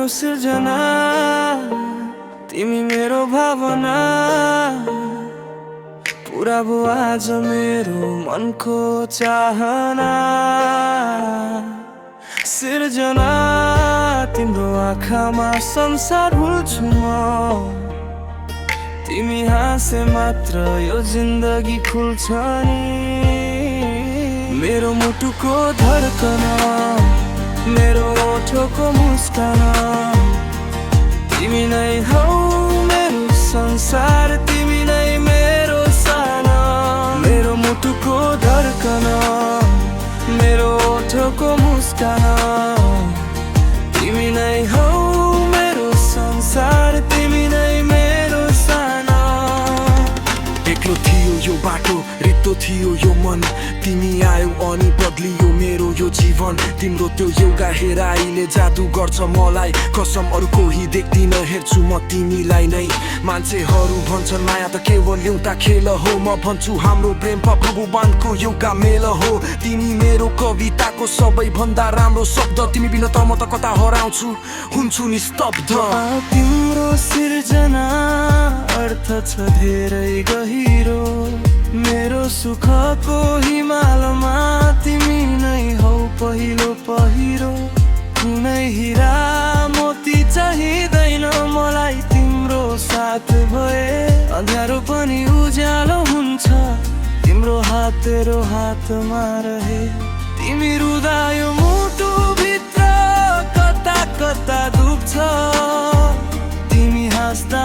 सिर्जना, तिमी मेरो भावना, पुरा भो आज मेरो मनको चाहना। सिर्जना, तिम्रो आँखामा संसार भुल्छु म, तिमी हाँसे मात्र यो जिन्दगी खुल्छ नि। मेरो मुटुको धड्कन, मेरो ओठको मुस्कान, तिमी नै हौ मेरो संसार, तिमी नै मेरो साना। मेरो मुटुको धड्कन, मेरो ओठको मुस्कान, तिमी नै हौ मेरो संसार, तिमी नै मेरो साना। एक्लो थियो यो बाटो, रित्तो थियो यो मन, तिमी आयौ अनि बदलियो मेरो यो जीवन। तिम्रो त्यो एउटा हेराइले जादु गर्छ मलाई, कसम अरू कोही देख्दिन, हेर्छु म तिमीलाई नै। मान्छेहरू भन्छन् माया त केवल एउटा खेल हो, म भन्छु हाम्रो प्रेम भगवानको एउटा मेल हो। तिमी मेरो कविताको सबैभन्दा राम्रो शब्द, तिमी बिना त म त कता हराउँछु, हुन्छु नि स्तब्ध। तिम्रो सिर्जना अर्थ छ धेरै गहिरो, मेरो सुखको हिमालमा तिमी नै हौ पहिलो पहिरो। कुनै हिरा मोती चाहिँदैन मलाई, तिम्रो साथ भए अँध्यारो पनि उज्यालो हुन्छ, तिम्रो हात तेरो हातमा रहे। तिमी रुँदा यो मुटु भित्र कता कता दुख्छ, तिमी हाँस्दा